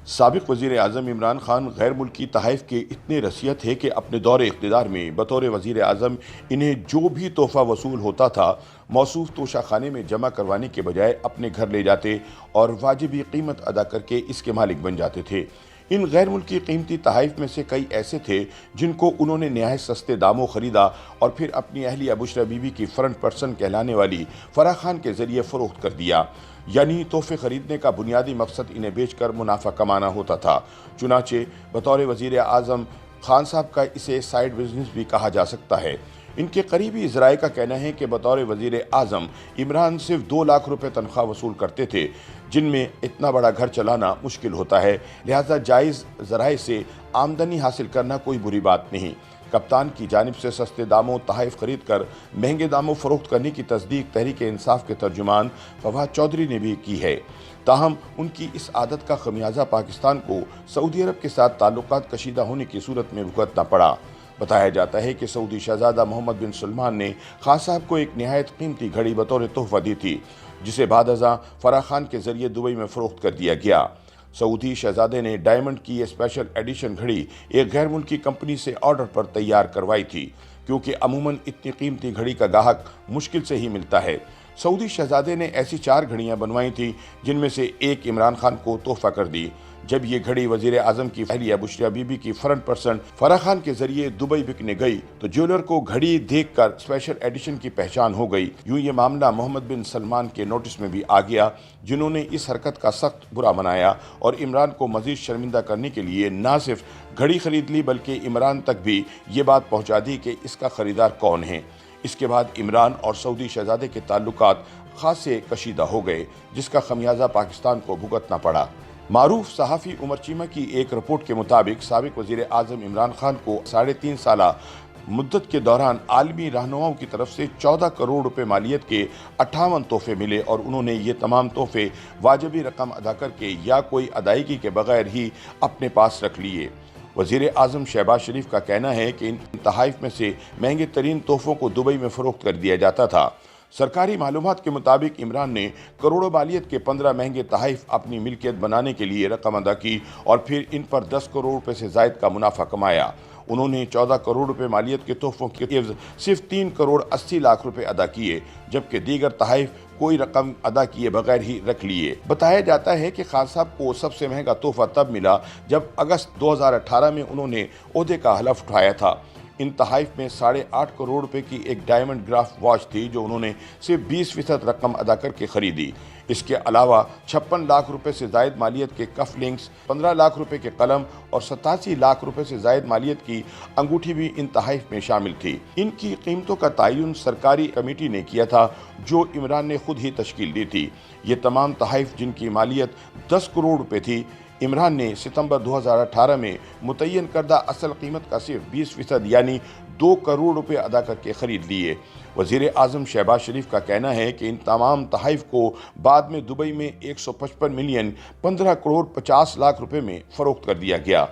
سابق وزیر اعظم عمران خان غیر ملکی تحائف کے اتنے رسیت ہے کہ اپنے دور اقتدار میں بطور وزیر اعظم انہیں جو بھی تحفہ وصول ہوتا تھا موصوف توشہ خانے میں جمع کروانے کے بجائے اپنے گھر لے جاتے اور واجبی قیمت ادا کر کے اس کے مالک بن جاتے تھے۔ ان غیر ملکی قیمتی تحائف میں سے کئی ایسے تھے جن کو انہوں نے نہایت سستے داموں خریدا اور پھر اپنی اہلیہ بشریٰ بی بی کی فرنٹ پرسن کہلانے والی فرح خان کے ذریعے فروخت کر دیا، یعنی تحفے خریدنے کا بنیادی مقصد انہیں بیچ کر منافع کمانا ہوتا تھا۔ چنانچہ بطور وزیر اعظم خان صاحب کا اسے سائیڈ بزنس بھی کہا جا سکتا ہے۔ ان کے قریبی ذرائع کا کہنا ہے کہ بطور وزیر اعظم عمران صرف 2 لاکھ روپے تنخواہ وصول کرتے تھے، جن میں اتنا بڑا گھر چلانا مشکل ہوتا ہے، لہٰذا جائز ذرائع سے آمدنی حاصل کرنا کوئی بری بات نہیں۔ کپتان کی جانب سے سستے داموں تحائف خرید کر مہنگے داموں فروخت کرنے کی تصدیق تحریک انصاف کے ترجمان فواد چودھری نے بھی کی ہے، تاہم ان کی اس عادت کا خمیازہ پاکستان کو سعودی عرب کے ساتھ تعلقات کشیدہ ہونے کی صورت میں بھگتنا پڑا۔ بتایا جاتا ہے کہ سعودی شہزادہ محمد بن سلمان نے خان صاحب کو ایک نہایت قیمتی گھڑی بطور تحفہ دی تھی، جسے بعد ازاں فرح خان کے ذریعے دبئی میں فروخت کر دیا گیا۔ سعودی شہزادے نے ڈائمنڈ کی یہ اسپیشل ایڈیشن گھڑی ایک غیر ملکی کمپنی سے آرڈر پر تیار کروائی تھی، کیونکہ عموماً اتنی قیمتی گھڑی کا گاہک مشکل سے ہی ملتا ہے۔ سعودی شہزادے نے ایسی 4 گھڑیاں بنوائی تھیں، جن میں سے ایک عمران خان کو تحفہ کر دی۔ جب یہ گھڑی وزیر اعظم کی اہلیہ بشریٰ بی بی کی فرنٹ پرسن فرح خان کے ذریعے دبئی بکنے گئی تو جیولر کو گھڑی دیکھ کر اسپیشل ایڈیشن کی پہچان ہو گئی۔ یوں یہ معاملہ محمد بن سلمان کے نوٹس میں بھی آ گیا، جنہوں نے اس حرکت کا سخت برا منایا اور عمران کو مزید شرمندہ کرنے کے لیے نہ صرف گھڑی خرید لی بلکہ عمران تک بھی یہ بات پہنچا دی کہ اس کا خریدار کون ہے۔ اس کے بعد عمران اور سعودی شہزادے کے تعلقات خاصے کشیدہ ہو گئے، جس کا خمیازہ پاکستان کو بھگتنا پڑا۔ معروف صحافی عمر چیمہ کی ایک رپورٹ کے مطابق سابق وزیر اعظم عمران خان کو 3.5 سالہ مدت کے دوران عالمی رہنماؤں کی طرف سے 14 کروڑ روپے مالیت کے 58 تحفے ملے اور انہوں نے یہ تمام تحفے واجبی رقم ادا کر کے یا کوئی ادائیگی کے بغیر ہی اپنے پاس رکھ لیے۔ وزیر اعظم شہباز شریف کا کہنا ہے کہ ان تحائف میں سے مہنگے ترین تحفوں کو دبئی میں فروخت کر دیا جاتا تھا۔ سرکاری معلومات کے مطابق عمران نے کروڑوں مالیت کے 15 مہنگے تحائف اپنی ملکیت بنانے کے لیے رقم ادا کی اور پھر ان پر 10 کروڑ روپے سے زائد کا منافع کمایا۔ انہوں نے 14 کروڑ روپے مالیت کے تحفوں کے عوض صرف 3 کروڑ 80 لاکھ روپے ادا کیے، جبکہ دیگر تحائف کوئی رقم ادا کیے بغیر ہی رکھ لیے۔ بتایا جاتا ہے کہ خان صاحب کو سب سے مہنگا تحفہ تب ملا جب اگست 2018 میں انہوں نے عہدے کا حلف اٹھایا تھا۔ ان تحائف میں 8.5 کروڑ روپے کی ایک ڈائمنڈ گراف واچ تھی، جو انہوں نے صرف 20% رقم ادا کر کے خریدی۔ اس کے علاوہ 56 لاکھ روپے سے زائد مالیت کے کف لنکس، 15 لاکھ روپے کے قلم اور 87 لاکھ روپے سے زائد مالیت کی انگوٹھی بھی ان تحائف میں شامل تھی۔ ان کی قیمتوں کا تعین سرکاری کمیٹی نے کیا تھا، جو عمران نے خود ہی تشکیل دی تھی۔ یہ تمام تحائف، جن کی مالیت 10 کروڑ روپے تھی، عمران نے ستمبر 2018 میں متعین کردہ اصل قیمت کا صرف 20% یعنی 2 کروڑ روپے ادا کر کے خرید لیے۔ وزیر اعظم شہباز شریف کا کہنا ہے کہ ان تمام تحائف کو بعد میں دبئی میں 155 ملین 15 کروڑ 50 لاکھ روپے میں فروخت کر دیا گیا۔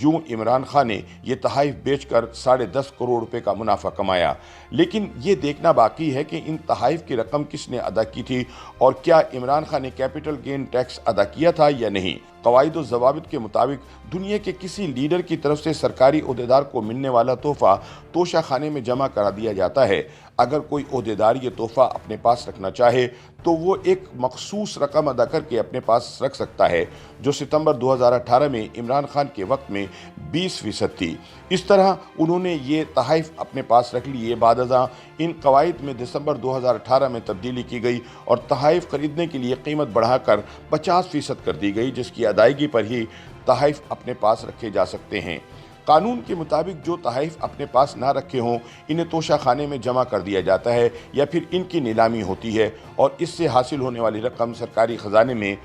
یوں عمران خان نے یہ تحائف بیچ کر 10.5 کروڑ روپے کا منافع کمایا۔ لیکن یہ دیکھنا باقی ہے کہ ان تحائف کی رقم کس نے ادا کی تھی اور کیا عمران خان نے کیپٹل گین ٹیکس ادا کیا تھا یا نہیں۔ قواعد و ضوابط کے مطابق دنیا کے کسی لیڈر کی طرف سے سرکاری عہدیدار کو ملنے والا تحفہ توشہ خانے میں جمع کرا دیا جاتا ہے۔ اگر کوئی عہدیدار یہ تحفہ اپنے پاس رکھنا چاہے تو وہ ایک مخصوص رقم ادا کر کے اپنے پاس رکھ سکتا ہے، جو ستمبر 2018 میں عمران خان کے وقت میں 20% تھی۔ اس طرح انہوں نے یہ تحائف اپنے پاس رکھ لیے۔ بعد ازاں ان قواعد میں دسمبر 2018 میں تبدیلی کی گئی اور تحائف خریدنے کے لیے قیمت بڑھا کر 50% کر دی گئی، جس کی ادائیگی پر ہی تحائف اپنے پاس رکھے جا سکتے ہیں۔ قانون کے مطابق جو تحائف اپنے پاس نہ رکھے ہوں، انہیں توشہ خانے میں جمع کر دیا جاتا ہے یا پھر ان کی نیلامی ہوتی ہے اور اس سے حاصل ہونے والی رقم سرکاری خزانے میں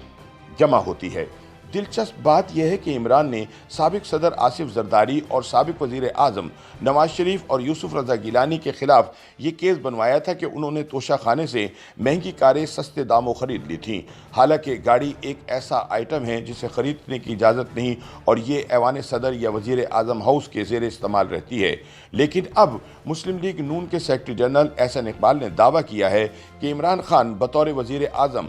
جمع ہوتی ہے۔ دلچسپ بات یہ ہے کہ عمران نے سابق صدر آصف زرداری اور سابق وزیر اعظم نواز شریف اور یوسف رضا گیلانی کے خلاف یہ کیس بنوایا تھا کہ انہوں نے توشہ خانے سے مہنگی کاریں سستے داموں خرید لی تھیں، حالانکہ گاڑی ایک ایسا آئٹم ہے جسے خریدنے کی اجازت نہیں اور یہ ایوان صدر یا وزیر اعظم ہاؤس کے زیر استعمال رہتی ہے۔ لیکن اب مسلم لیگ نون کے سیکرٹری جنرل احسن اقبال نے دعویٰ کیا ہے کہ عمران خان بطور وزیر اعظم